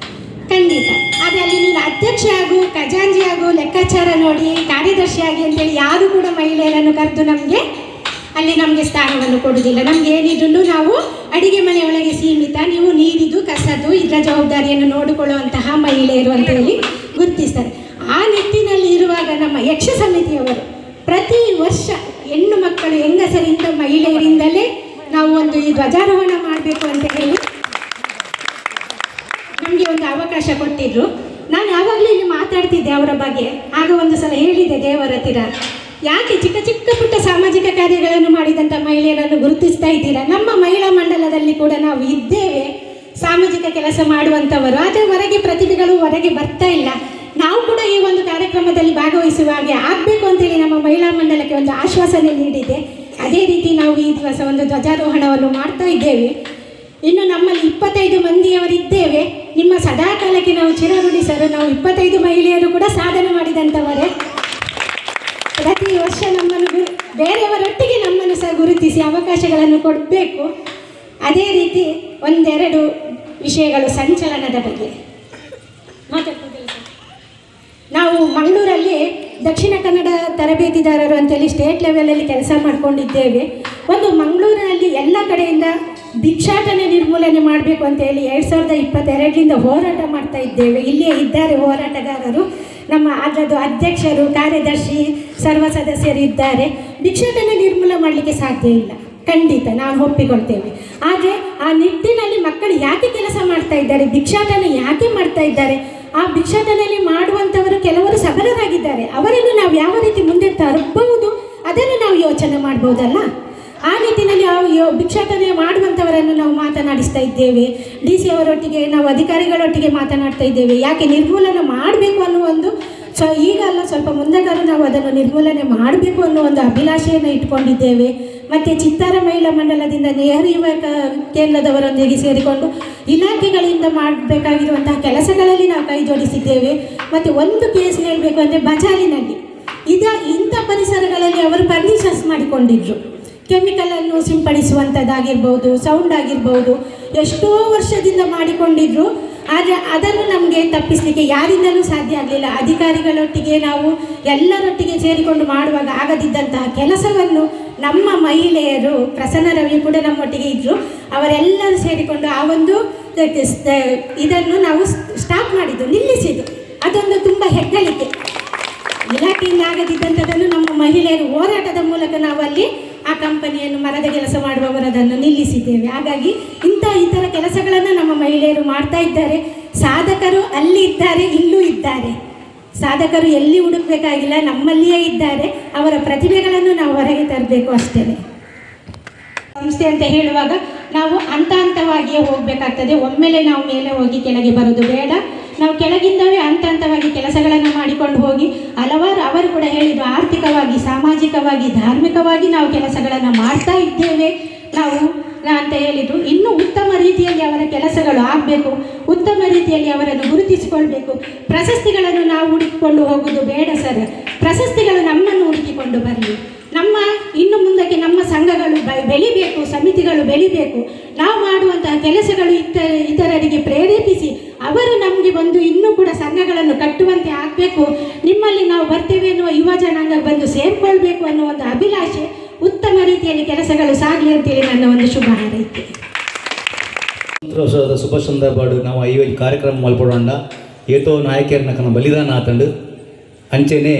ಖಂಡಿತ. ಆದರೆ ಅಲ್ಲಿ ನೀನು ಅಧ್ಯಕ್ಷ ಆಗು, ಖಜಾಂಚಿ ಆಗು, ಲೆಕ್ಕಾಚಾರ ನೋಡಿ, ಕಾರ್ಯದರ್ಶಿ ಆಗಿ ಅಂತೇಳಿ ಯಾರೂ ಕೂಡ ಮಹಿಳೆಯರನ್ನು ಕರೆದು ನಮಗೆ ಸ್ಥಾನವನ್ನು ಕೊಡುವುದಿಲ್ಲ. ನಮಗೆ ಏನಿದ್ರು ನಾವು ಅಡಿಗೆ ಮನೆಯೊಳಗೆ ಸೀಮಿತ, ನೀವು ನೀರಿದು ಕಸದು ಇದರ ಜವಾಬ್ದಾರಿಯನ್ನು ನೋಡಿಕೊಳ್ಳುವಂತಹ ಮಹಿಳೆಯರು ಅಂತೇಳಿ ಗುರುತಿಸ್ತಾರೆ. ಆ ನಿಟ್ಟಿನಲ್ಲಿ ಇರುವಾಗ ನಮ್ಮ ಯಕ್ಷ ಸಮಿತಿಯವರು ಪ್ರತಿ ವರ್ಷ ಹೆಣ್ಣು ಮಕ್ಕಳು, ಹೆಂಗಸರಿಂದ, ಮಹಿಳೆಯರಿಂದಲೇ ನಾವು ಒಂದು ಈ ಧ್ವಜಾರೋಹಣ ಮಾಡಬೇಕು ಅಂತ ಹೇಳಿ ನಮಗೆ ಒಂದು ಅವಕಾಶ ಕೊಟ್ಟಿದ್ರು. ನಾನು ಯಾವಾಗಲೂ ಇಲ್ಲಿ ಮಾತಾಡ್ತಿದ್ದೆ ಅವರ ಬಗ್ಗೆ. ಆಗ ಒಂದು ಸಲ ಹೇಳಿದೆ ದೇವರ ಹತ್ತಿರ, ಯಾಕೆ ಚಿಕ್ಕ ಚಿಕ್ಕ ಪುಟ್ಟ ಸಾಮಾಜಿಕ ಕಾರ್ಯಗಳನ್ನು ಮಾಡಿದಂಥ ಮಹಿಳೆಯರನ್ನು ಗುರುತಿಸ್ತಾ ಇದ್ದೀರಾ? ನಮ್ಮ ಮಹಿಳಾ ಮಂಡಲದಲ್ಲಿ ಕೂಡ ನಾವು ಇದ್ದೇವೆ, ಸಾಮಾಜಿಕ ಕೆಲಸ ಮಾಡುವಂಥವರು. ಆದರೆ ಹೊರಗೆ ಪ್ರತಿಭೆಗಳು ಹೊರಗೆ ಬರ್ತಾ ಇಲ್ಲ. ನಾವು ಕೂಡ ಈ ಒಂದು ಕಾರ್ಯಕ್ರಮದಲ್ಲಿ ಭಾಗವಹಿಸುವ ಹಾಗೆ ಆಗಬೇಕು ಅಂತೇಳಿ ನಮ್ಮ ಮಹಿಳಾ ಮಂಡಲಕ್ಕೆ ಒಂದು ಆಶ್ವಾಸನೆ ನೀಡಿದೆ. ಅದೇ ರೀತಿ ನಾವು ಈ ದಿವಸ ಒಂದು ಧ್ವಜಾರೋಹಣವನ್ನು ಮಾಡ್ತಾ ಇದ್ದೇವೆ. ಇನ್ನು ನಮ್ಮಲ್ಲಿ 25 ಮಂದಿಯವರಿದ್ದೇವೆ. ನಿಮ್ಮ ಸದಾಕಾಲಕ್ಕೆ ನಾವು ಚಿರಋಣಿಸರು. ನಾವು 25 ಮಹಿಳೆಯರು ಕೂಡ ಸಾಧನೆ ಮಾಡಿದಂಥವರೇ. ಪ್ರತಿ ವರ್ಷ ನಮ್ಮನ್ನು ಬೇರೆಯವರೊಟ್ಟಿಗೆ ನಮ್ಮನ್ನು ಸಹ ಗುರುತಿಸಿ ಅವಕಾಶಗಳನ್ನು ಕೊಡಬೇಕು. ಅದೇ ರೀತಿ ಒಂದೆರಡು ವಿಷಯಗಳು ಸಂಚಲನದ ಬಗ್ಗೆ ನಾವು ಮಂಗಳೂರಲ್ಲಿ ದಕ್ಷಿಣ ಕನ್ನಡ ತರಬೇತಿದಾರರು ಅಂತೇಳಿ ಸ್ಟೇಟ್ ಲೆವೆಲಲ್ಲಿ ಕೆಲಸ ಮಾಡಿಕೊಂಡಿದ್ದೇವೆ. ಒಂದು ಮಂಗಳೂರಿನಲ್ಲಿ ಎಲ್ಲ ಕಡೆಯಿಂದ ಭಿಕ್ಷಾಟನೆ ನಿರ್ಮೂಲನೆ ಮಾಡಬೇಕು ಅಂತೇಳಿ 2022ರಿಂದ ಹೋರಾಟ ಮಾಡ್ತಾ ಇದ್ದೇವೆ. ಇಲ್ಲಿಯೇ ಇದ್ದಾರೆ ಹೋರಾಟಗಾರರು, ನಮ್ಮ ಅದರದ್ದು ಅಧ್ಯಕ್ಷರು, ಕಾರ್ಯದರ್ಶಿ, ಸರ್ವ ಸದಸ್ಯರು ಇದ್ದಾರೆ. ಭಿಕ್ಷಾಟನೆ ನಿರ್ಮೂಲನೆ ಮಾಡಲಿಕ್ಕೆ ಸಾಧ್ಯ ಇಲ್ಲ, ಖಂಡಿತ ನಾವು ಒಪ್ಪಿಕೊಳ್ತೇವೆ. ಆದರೆ ಆ ನಿಟ್ಟಿನಲ್ಲಿ ಮಕ್ಕಳು ಯಾಕೆ ಕೆಲಸ ಮಾಡ್ತಾ ಇದ್ದಾರೆ, ಭಿಕ್ಷಾಟನೆ ಯಾಕೆ ಮಾಡ್ತಾ ಇದ್ದಾರೆ, ಆ ಭಿಕ್ಷಾಟನೆಯಲ್ಲಿ ಮಾಡುವಂಥವರು ಕೆಲವರು ಸಬಲರಾಗಿದ್ದಾರೆ, ಅವರನ್ನು ನಾವು ಯಾವ ರೀತಿ ಮುಂದೆ ತರಬಹುದು ಅದನ್ನು ನಾವು ಯೋಚನೆ ಮಾಡ್ಬೋದಲ್ಲ. ಆ ನಿಟ್ಟಿನಲ್ಲಿ ಭಿಕ್ಷಾಟನೆ ಮಾಡುವಂಥವರನ್ನು ನಾವು ಮಾತನಾಡಿಸ್ತಾ ಇದ್ದೇವೆ. DC ಅವರೊಟ್ಟಿಗೆ ನಾವು ಅಧಿಕಾರಿಗಳೊಟ್ಟಿಗೆ ಮಾತನಾಡ್ತಾ ಇದ್ದೇವೆ. ಯಾಕೆ ನಿರ್ಮೂಲನೆ ಮಾಡಬೇಕು ಅನ್ನೋ ಒಂದು ಈಗಲ್ಲ ಸ್ವಲ್ಪ ಮುಂದೆಗಾರು ನಾವು ಅದನ್ನು ನಿರ್ಮೂಲನೆ ಮಾಡಬೇಕು ಅನ್ನೋ ಒಂದು ಅಭಿಲಾಷೆಯನ್ನು ಇಟ್ಕೊಂಡಿದ್ದೇವೆ. ಮತ್ತು ಚಿತ್ತಾರ ಮಹಿಳಾ ಮಂಡಲದಿಂದ ನೆಹರು ಯುವ ಕೇಂದ್ರದವರೊಂದಿಗೆ ಸೇರಿಕೊಂಡು ಇಲಾಖೆಗಳಿಂದ ಮಾಡಬೇಕಾಗಿರುವಂತಹ ಕೆಲಸಗಳಲ್ಲಿ ನಾವು ಕೈ ಜೋಡಿಸಿದ್ದೇವೆ. ಮತ್ತು ಒಂದು ಕೇಸ್ ಹೇಳಬೇಕು ಅಂದರೆ ಬಜಾರಿನಲ್ಲಿ ಇಂಥ ಪರಿಸರಗಳಲ್ಲಿ ಅವರು ಪರ್ಮಿಷನ್ಸ್ ಮಾಡಿಕೊಂಡಿದ್ರು. ಕೆಮಿಕಲನ್ನು ಸಿಂಪಡಿಸುವಂಥದ್ದಾಗಿರ್ಬೋದು, ಸೌಂಡ್ ಆಗಿರ್ಬೋದು, ಎಷ್ಟೋ ವರ್ಷದಿಂದ ಮಾಡಿಕೊಂಡಿದ್ರು. ಆದರೆ ಅದನ್ನು ನಮಗೆ ತಪ್ಪಿಸಲಿಕ್ಕೆ ಯಾರಿಂದಲೂ ಸಾಧ್ಯ ಆಗಲಿಲ್ಲ. ಅಧಿಕಾರಿಗಳೊಟ್ಟಿಗೆ ನಾವು ಎಲ್ಲರೊಟ್ಟಿಗೆ ಸೇರಿಕೊಂಡು ಮಾಡುವಾಗ ಆಗದಿದ್ದಂತಹ ಕೆಲಸವನ್ನು ನಮ್ಮ ಮಹಿಳೆಯರು, ಪ್ರಸನ್ನ ರವಿ ಕೂಡ ನಮ್ಮೊಟ್ಟಿಗೆ ಇದ್ದರು, ಅವರೆಲ್ಲರೂ ಸೇರಿಕೊಂಡು ಆ ಒಂದು ಇದನ್ನು ನಾವು ಸ್ಟಾಪ್ ಮಾಡಿದ್ದು, ನಿಲ್ಲಿಸಿದ್ದು. ಅದೊಂದು ತುಂಬ ಹೆಗ್ಗಳಿಕೆ. ಇಲಾಖೆಯಿಂದ ಆಗದಿದ್ದಂಥದ್ದನ್ನು ನಮ್ಮ ಮಹಿಳೆಯರು ಹೋರಾಟದ ಮೂಲಕ ನಾವು ಅಲ್ಲಿ ಆ ಕಂಪನಿಯನ್ನು, ಮರದ ಕೆಲಸ ಮಾಡುವವರದನ್ನು ನಿಲ್ಲಿಸಿದ್ದೇವೆ. ಹಾಗಾಗಿ ಇತರ ಕೆಲಸಗಳನ್ನು ನಮ್ಮ ಮಹಿಳೆಯರು ಮಾಡ್ತಾ ಇದ್ದಾರೆ. ಸಾಧಕರು ಅಲ್ಲಿ ಇದ್ದಾರೆ, ಇಲ್ಲೂ ಇದ್ದಾರೆ. ಸಾಧಕರು ಎಲ್ಲಿ ಹುಡುಕಬೇಕಾಗಿಲ್ಲ, ನಮ್ಮಲ್ಲಿಯೇ ಇದ್ದಾರೆ. ಅವರ ಪ್ರತಿಭೆಗಳನ್ನು ನಾವು ಹೊರಗೆ ತರಬೇಕು ಅಷ್ಟೇ. ಸಂಸ್ಥೆ ಅಂತ ಹೇಳುವಾಗ ನಾವು ಹಂತವಾಗಿಯೇ ಹೋಗಬೇಕಾಗ್ತದೆ. ಒಮ್ಮೆಲೆ ನಾವು ಮೇಲೆ ಹೋಗಿ ಕೆಳಗೆ ಬರೋದು ಬೇಡ. ನಾವು ಕೆಳಗಿಂದವೇ ಹಂತವಾಗಿ ಕೆಲಸಗಳನ್ನು ಮಾಡಿಕೊಂಡು ಹೋಗಿ ಹಲವಾರು, ಅವರು ಕೂಡ ಹೇಳಿದ್ದು, ಆರ್ಥಿಕವಾಗಿ, ಸಾಮಾಜಿಕವಾಗಿ, ಧಾರ್ಮಿಕವಾಗಿ ನಾವು ಕೆಲಸಗಳನ್ನು ಮಾಡ್ತಾ ಇದ್ದೇವೆ ನಾವು ಅಂತ ಹೇಳಿದರು. ಇನ್ನೂ ಉತ್ತಮ ರೀತಿಯಲ್ಲಿ ಅವರ ಕೆಲಸಗಳು ಆಗಬೇಕು, ಉತ್ತಮ ರೀತಿಯಲ್ಲಿ ಅವರನ್ನು ಗುರುತಿಸಿಕೊಳ್ಬೇಕು. ಪ್ರಶಸ್ತಿಗಳನ್ನು ನಾವು ಹುಡುಕಿಕೊಂಡು ಹೋಗೋದು ಬೇಡ ಸರ್, ಪ್ರಶಸ್ತಿಗಳು ನಮ್ಮನ್ನು ಹುಡುಕಿಕೊಂಡು ಬರಲಿ. ಇನ್ನು ಮುಂದಕ್ಕೆ ನಮ್ಮ ಸಂಘಗಳು ಬೆಳಿಬೇಕು, ಸಮಿತಿಗಳು ಬೆಳಿಬೇಕು. ನಾವು ಮಾಡುವಂತಹ ಕೆಲಸಗಳು ಇತರರಿಗೆ ಪ್ರೇರೇಪಿಸಿ ಅವರು ನಮಗೆ ಬಂದು ಇನ್ನೂ ಕೂಡ ಸಂಘಗಳನ್ನು ಕಟ್ಟುವಂತೆ ಆಗಬೇಕು. ನಿಮ್ಮಲ್ಲಿ ನಾವು ಬರ್ತೇವೆ ಎನ್ನುವ ಯುವ ಜನಾಂಗ ಬಂದು ಸೇರಿಕೊಳ್ಬೇಕು ಅನ್ನೋ ಒಂದು ಅಭಿಲಾಷೆ, ಉತ್ತಮ ರೀತಿಯಲ್ಲಿ ಕೆಲಸಗಳು ಸಾಗಲಿ ಅಂತೇಳಿ ನನ್ನ ಒಂದು ಶುಭ ಹಾರೈಕೆ. ಸಂತೋಷದ ಶುಭ ಸಂದರ್ಭ ನಾವು ಈ ಕಾರ್ಯಕ್ರಮ ಮಲ್ಪಡೋಣ. ಏತೋ ನಾಯಕಿಯರನ್ನ ಕನ್ನ ಬಲಿದಾನ ಆತಂಡು ಅಂಚೆನೆ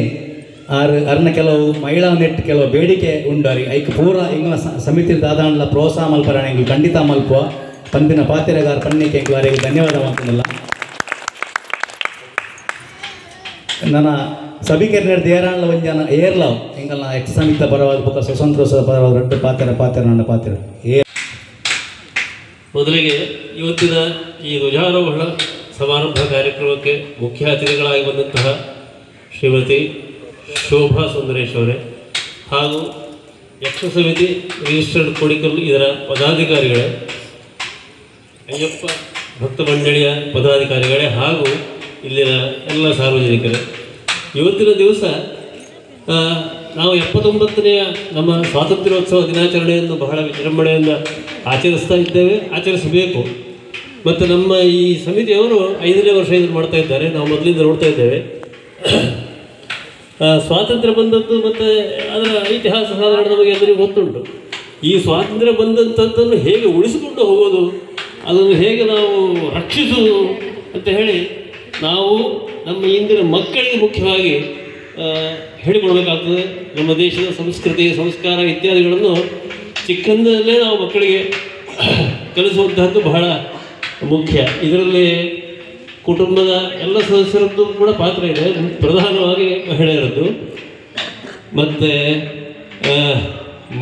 ಅರ್ನ ಕೆಲವು ಮಹಿಳಾ ನೆಟ್ಟು ಕೆಲವು ಬೇಡಿಕೆ ಉಂಡಾರಿ ಐಕ್ ಪೂರ ಇಂಗ್ಲ ಸಮಿತಿ ದಾದಾಂಡ್ಲ ಪ್ರೋತ್ಸಾಹ ಮಲ್ಪರ ಎಂಗ್ಲು ಖಂಡಿತ ಮಲ್ಪುವ ಪಂಪಿನ ಪಾತ್ರೆಗಾರ ಪನ್ನಿಕೆ ಎಂಗ್ಲು ಅವರಿಗೆ ಧನ್ಯವಾದ ಮಾಡ್ತಿಲ್ಲ. ನನ್ನ ಸಭಿಕೆ ನಡೆದು ಏರಾಣ್ಲ ಒಂಜನ ಏರ್ಲಾವ್ ಎಂಗಲ್ನ ಎಕ್ಸ್ ಸಮಿತ ಪರವಾದ ಬುಕ್ಕ ಸ್ವತಂತ್ರೋತ್ಸವ ಪರವಾದ ದೊಡ್ಡ ಪಾತ್ರೆ ನನ್ನ ಪಾತ್ರೆ ಮೊದಲಿಗೆ ಇವತ್ತಿನ ಈ ಧ್ವಜಾರೋಹಣ ಸಮಾರಂಭ ಕಾರ್ಯಕ್ರಮಕ್ಕೆ ಮುಖ್ಯ ಅತಿಥಿಗಳಾಗಿ ಬಂದಂತಹ ಶ್ರೀಮತಿ ಶೋಭಾ ಸುಂದರೇಶ್ ಅವರೇ ಹಾಗೂ ಯಕ್ಷ ಸಮಿತಿ ರಿಜಿಸ್ಟರ್ಡ್ ಕೋಡಿಕಲ್ ಇದರ ಪದಾಧಿಕಾರಿಗಳೇ, ಅಯ್ಯಪ್ಪ ಭಕ್ತ ಮಂಡಳಿಯ ಪದಾಧಿಕಾರಿಗಳೇ ಹಾಗೂ ಇಲ್ಲಿನ ಎಲ್ಲ ಸಾರ್ವಜನಿಕರೇ, ಇವತ್ತಿನ ದಿವಸ ನಾವು 79ನೆಯ ನಮ್ಮ ಸ್ವಾತಂತ್ರ್ಯೋತ್ಸವ ದಿನಾಚರಣೆಯನ್ನು ಬಹಳ ವಿಜೃಂಭಣೆಯಿಂದ ಆಚರಿಸಬೇಕು. ಮತ್ತು ನಮ್ಮ ಈ ಸಮಿತಿಯವರು 5ನೇ ವರ್ಷ ಇದನ್ನು ಮಾಡ್ತಾ ಇದ್ದಾರೆ. ನಾವು ಮೊದಲಿಂದ ನೋಡ್ತಾ ಇದ್ದೇವೆ. ಸ್ವಾತಂತ್ರ್ಯ ಬಂದದ್ದು ಮತ್ತು ಅದರ ಇತಿಹಾಸ ಸಾಧಾರಣ ನಮಗೆ ಎಲ್ಲರಿಗೂ ಗೊತ್ತುಂಟು. ಈ ಸ್ವಾತಂತ್ರ್ಯ ಬಂದಂಥದ್ದನ್ನು ಹೇಗೆ ಉಳಿಸಿಕೊಂಡು ಹೋಗೋದು, ಅದನ್ನು ಹೇಗೆ ನಾವು ರಕ್ಷಿಸುವುದು ಅಂತ ಹೇಳಿ ನಾವು ನಮ್ಮ ಇಂದಿನ ಮಕ್ಕಳಿಗೆ ಮುಖ್ಯವಾಗಿ ಹೇಳಿಕೊಡಬೇಕಾಗ್ತದೆ. ನಮ್ಮ ದೇಶದ ಸಂಸ್ಕೃತಿ, ಸಂಸ್ಕಾರ ಇತ್ಯಾದಿಗಳನ್ನು ಚಿಕ್ಕಂದಲ್ಲೇ ನಾವು ಮಕ್ಕಳಿಗೆ ಕಲಿಸುವಂತಹದ್ದು ಬಹಳ ಮುಖ್ಯ. ಇದರಲ್ಲಿ ಕುಟುಂಬದ ಎಲ್ಲ ಸದಸ್ಯರದ್ದು ಕೂಡ ಪಾತ್ರ ಇದೆ, ಪ್ರಧಾನವಾಗಿ ಮಹಿಳೆಯರದ್ದು. ಮತ್ತು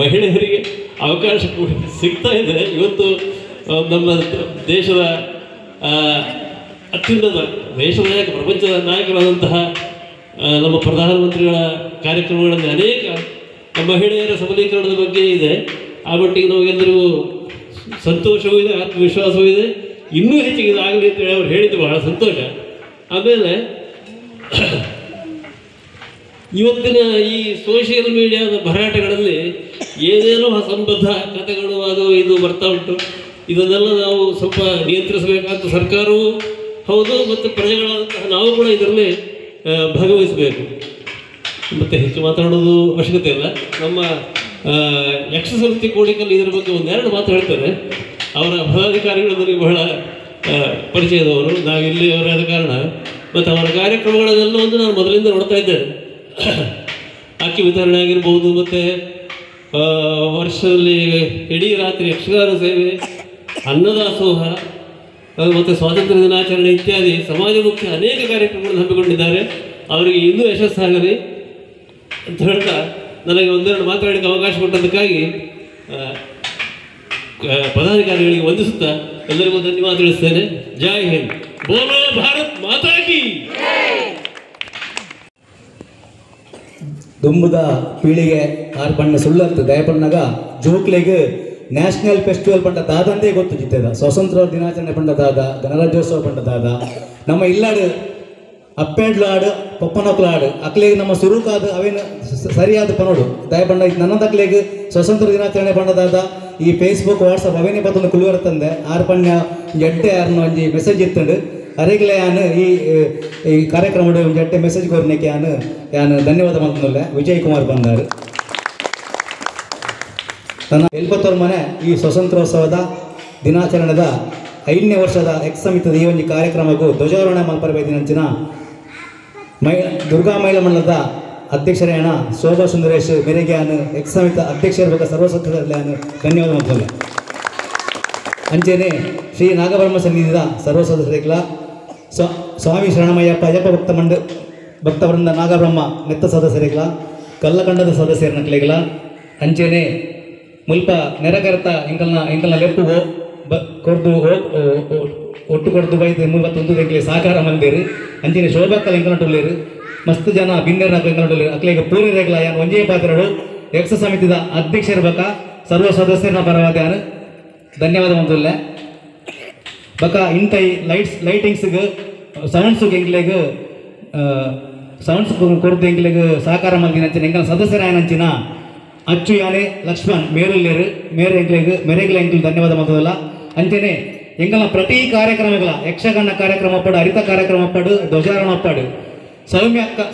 ಮಹಿಳೆಯರಿಗೆ ಅವಕಾಶ ಕೂಡ ಸಿಗ್ತಾ ಇದೆ. ಇವತ್ತು ನಮ್ಮ ದೇಶದ ಅತ್ಯುನ್ನತ ದೇಶದ ನಾಯಕ, ಪ್ರಪಂಚದ ನಾಯಕರಾದಂತಹ ನಮ್ಮ ಪ್ರಧಾನಮಂತ್ರಿಗಳ ಕಾರ್ಯಕ್ರಮಗಳಲ್ಲಿ ಅನೇಕ ಮಹಿಳೆಯರ ಸಬಲೀಕರಣದ ಬಗ್ಗೆ ಇದೆ. ಆ ಮಟ್ಟಿಗೆ ನಾವೆಲ್ಲರಿಗೂ ಸಂತೋಷವೂ ಇದೆ, ಆತ್ಮವಿಶ್ವಾಸವೂ ಇದೆ. ಇನ್ನೂ ಹೆಚ್ಚಿಗೆ ಇದಾಗಲಿ ಅಂತೇಳಿ ಅವ್ರು ಹೇಳಿದ್ದು ಬಹಳ ಸಂತೋಷ. ಆಮೇಲೆ ಇವತ್ತಿನ ಈ ಸೋಷಿಯಲ್ ಮೀಡಿಯಾದ ಭರಾಟೆಗಳಲ್ಲಿ ಏನೇನೋ ಅಸಂಬದ್ಧ ಕಥೆಗಳು ಅದು ಇದು ಬರ್ತಾ ಉಂಟು. ಇದನ್ನೆಲ್ಲ ನಾವು ಸ್ವಲ್ಪ ನಿಯಂತ್ರಿಸಬೇಕಾದ ಸರ್ಕಾರವೂ ಹೌದು, ಮತ್ತು ಪ್ರಜೆಗಳಂತಹ ನಾವು ಕೂಡ ಇದರಲ್ಲಿ ಭಾಗವಹಿಸಬೇಕು. ಮತ್ತು ಹೆಚ್ಚು ಮಾತಾಡೋದು ಅವಶ್ಯಕತೆ ಇಲ್ಲ. ನಮ್ಮ ಯಕ್ಷ ಸಮಿತಿ ಕೋಡಿಕಲ್ ಇದರ ಬಗ್ಗೆ ಒಂದೆರಡು ಮಾತು ಹೇಳ್ತಾರೆ. ಅವರ ಪದಾಧಿಕಾರಿಗಳು ನನಗೆ ಬಹಳ ಪರಿಚಯದವರು, ನಾವು ಇಲ್ಲಿಯವರಾದ ಕಾರಣ. ಮತ್ತು ಅವರ ಕಾರ್ಯಕ್ರಮಗಳನ್ನೆಲ್ಲವನ್ನು ನಾನು ಮೊದಲಿಂದ ನೋಡ್ತಾ ಇದ್ದೇನೆ. ಅಕ್ಕಿ ವಿತರಣೆ ಆಗಿರ್ಬೋದು, ಮತ್ತು ವರ್ಷದಲ್ಲಿ ಇಡೀ ರಾತ್ರಿ ಯಕ್ಷಗಾನ ಸೇವೆ, ಅನ್ನದಾಸೋಹ, ಮತ್ತು ಸ್ವಾತಂತ್ರ್ಯ ದಿನಾಚರಣೆ ಇತ್ಯಾದಿ ಸಮಾಜಮುಖಿ ಅನೇಕ ಕಾರ್ಯಕ್ರಮಗಳನ್ನು ಹಮ್ಮಿಕೊಂಡಿದ್ದಾರೆ. ಅವರಿಗೆ ಇನ್ನೂ ಯಶಸ್ಸಾಗಲಿ ಅಂತ ಹೇಳ್ತಾ ನನಗೆ ಒಂದೆರಡು ಮಾತಾಡಲಿಕ್ಕೆ ಅವಕಾಶ ಕೊಟ್ಟದ್ದಕ್ಕಾಗಿ ಪದಾಧಿಕಾರಿಗಳಿಗೆ ವಂದಿಸುತ್ತಾ ಎಲ್ಲರಿಗೂ ಧನ್ಯವಾದ ತಿಳಿಸ್ತೇನೆ. ಜೈ ಹಿಂದ್, ಬೋಲೋ ಭಾರತ್ ಮಾತಾ ಕಿ. ದುಂಬುದ ಪೀಳಿಗೆ ಆರು ಬಣ್ಣ ಸುಳ್ಳತ್ತು ದಯಪಣ್ಣಗ ಜೋಕ್ಲೆಗೆ ನ್ಯಾಷನಲ್ ಫೆಸ್ಟಿವಲ್ ಪಂಡ ದಾದಂದೇ ಗೊತ್ತು ಜಿತ್ತದ. ಸ್ವಾತಂತ್ರ್ಯ ದಿನಾಚರಣೆ ಪಂಡ ದಾದ, ಗಣರಾಜ್ಯೋತ್ಸವ ಪಂಡ ದಾದ. ನಮ್ಮ ಇಲ್ಲಾಡು ಅಪ್ಪೆಡ್ಲು ಆಡು, ಪಪ್ಪನೊಕ್ಲು ಆಡು ಅಕ್ಲೆಗೆ ನಮ್ಮ ಸುರುಕಾದ ಅವೇನು ಸರಿಯಾದ ಪನೋಡು ದಯಪಂಡ ನನ್ನದು ಅಕ್ಲೆಗೆ ಸ್ವಾತಂತ್ರ್ಯ ದಿನಾಚರಣೆ ಪಂಡದಾದ. ಈ ಫೇಸ್ಬುಕ್ ವಾಟ್ಸಪ್ ಅವೇನೇ ಪತ್ತೊಂದು ಕುಲುವರ ತಂದೆ ಆರು ಪಣ್ಣ ಎಡ್ಡೆ ಯಾರನ್ನ ಒಂಜಿ ಮೆಸೇಜ್ ಇತ್ತಂಡು ಅರೆಗ್ಲೆ ಯಾನು ಈ ಕಾರ್ಯಕ್ರಮಡು ಒಂದು ಎಡ್ಡೆ ಮೆಸೇಜ್ ಕೊರ್ನೆಕ್ಕೆ ಯಾನು ಧನ್ಯವಾದ ಮಾಡ್ಕೊಂಡಲ್ಲ. ವಿಜಯ್ ಕುಮಾರ್ ಬಂದಾರು ನನ್ನ 70 ಮನೆ ಈ ಸ್ವಾತಂತ್ರ್ಯೋತ್ಸವದ ದಿನಾಚರಣೆದ 5ನೇ ವರ್ಷದ ಎಕ್ಸ್ ಸಮಿತಿದ ಈ ಒಂದು ಕಾರ್ಯಕ್ರಮಕ್ಕೂ ಧ್ವಜಾರೋಹಣ ಮಲ್ಪರಬೇಕಿನಂಚಿನ ದುರ್ಗಾ ಮಹಿಳಾ ಮಂಡಲದ ಅಧ್ಯಕ್ಷರೇಣ ಶೋಭಾ ಸುಂದರೇಶ್ ಮೇರೆಗೆ ಎಕ್ಸ್ ಸಮಿತಿ ಅಧ್ಯಕ್ಷರ ಬಗ್ಗೆ ಸರ್ವ ಸದಸ್ಯರಲ್ಲಿ ಧನ್ಯವಾದ ಮಾಡ್ತಲ್ಲ. ಅಂಚೆನೆ ಶ್ರೀ ನಾಗಬ್ರಹ್ಮ ಸನ್ನಿಧಿದ ಸರ್ವ ಸದಸ್ಯರಿಗಳ ಸ್ವಾಮಿ ಶರಣಮಯ್ಯಪ್ಪ ಅಯ್ಯಪ್ಪ ಭಕ್ತವೃಂದ ನಾಗಬ್ರಹ್ಮ ನೆತ್ತ ಸದಸ್ಯರಿಗಳ ಕಲ್ಲಕಂಡದ ಸದಸ್ಯರನಕ್ಲೆಗಳ ಅಂಚೆನೆ ಮುಲ್ಪ ನೆರಕರ್ತ ಎಂಕಲ್ನ ಲೆಪ್ಪುಗೋ ಕೊರ್ದು ಒಟ್ಟು ಕೊಡ್ದು ಬೈದು 31 ಎಂಕ್ಲೆ ಸಾಕಾರ ಮಂದಿರು ಅಂಚಿನ ಶೋಭಕ್ಕಲ ಎಂಕನಟುಳ್ಳೇರು ಮಸ್ತ್ ಜನ ಬಿನ್ನೆರ್ನ ಎಂಕನಟುಳ್ಳೇರು ಅಕ್ಲೆಗೆ ಪೂರ್ಣ ರೇಗ್ಲ ಯಾನು ಒಂಜೇ ಪಾತ್ರಗಳು ಎಕ್ಸ್ ಸಮಿತಿದ ಅಧ್ಯಕ್ಷರ ಬಕ ಸರ್ವ ಸದಸ್ಯರನ್ನ ಪರವಾದ್ಯಾನು ಧನ್ಯವಾದ ಮಂದುಲ್ಲೆ. ಬಕ ಇಂಟೈ ಲೈಟಿಂಗ್ಸ್ಗೆ ಸೌಂಡ್ಸ್ಗೆ ಎಂಕ್ಲೆಗೆ ಸೌಂಡ್ಸ್ ಕೊಡ್ದು ಎಂಕ್ಲೆಗೆ ಸಾಕಾರ ಮಂದಿನ ಅಂಚಿನ ಎಂಕನ ಸದಸ್ಯರಾಯನಂಚಿನ ಅಚ್ಚು ಯಾನೆ ಲಕ್ಷ್ಮಣ್ ಮೇರುಲ್ಲೇರು ಮೇರೆಗ್ಲ ಎಂಕ್ಲು ಧನ್ಯವಾದ ಮಂದಲ್ಲ. ಅಂಚನೆ ಎಂಗಲ ಪ್ರತಿ ಕಾರ್ಯಕ್ರಮಗಳ ಯಕ್ಷಗಾನ ಕಾರ್ಯಕ್ರಮ ಪಡು, ಹರಿತ ಕಾರ್ಯಕ್ರಮ ಪಡು, ಧ್ವಜಾರೋಹಣ ಪಡು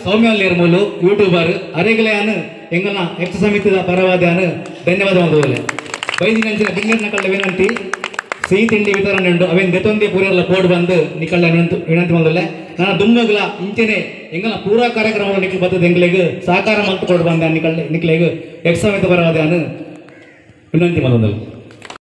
ಸೌಮ್ಯ ಮೂಲು ಯೂಟ್ಯೂಬರ್ ಅರೆಗ್ಲೆಯಾನು ಎಂಗಲ ಯಕ್ಷ ಸಮಿತಿದ ಪರವಾದ್ಯಾನು ಧನ್ಯವಾದ ಮಂದಲ್ಲ. ಬೈದಿನಂಚಿನ ಬಿಂಗರ್ನ ಕಳ್ಳ ವಿನಂತಿ ಸಿಹಿ ತಿಂಡಿ ವಿತರಣೆ ಉಂಟು ಅವೇನು ದೆತ್ತೊಂದೇ ಪೂರೆಲ್ಲ ಪೋಡ್ ಬಂದು ನಿಕಳ್ಳ ವಿನಂತಿ ಮಂದಲ್ಲ. ನಾನು ದುಮ್ಮಗಲ ಇಂಚೆನೆ ಎಂಗಲ ಪೂರಾ ಕಾರ್ಯಕ್ರಮ ನಿಕ್ಲು ಬರ್ತದೆ ಎಂಗ್ಲೆಗೆ ಸಾಕಾರ ಮಂತ್ ಕೊಡು ಬಂದ ನಿಕ್ಲೆಗೆ ಯಕ್ಷ ಸಮಿತಿ ಪರವಾದ್ಯಾನು ವಿನಂತಿ ಮಂದಲ್ಲ.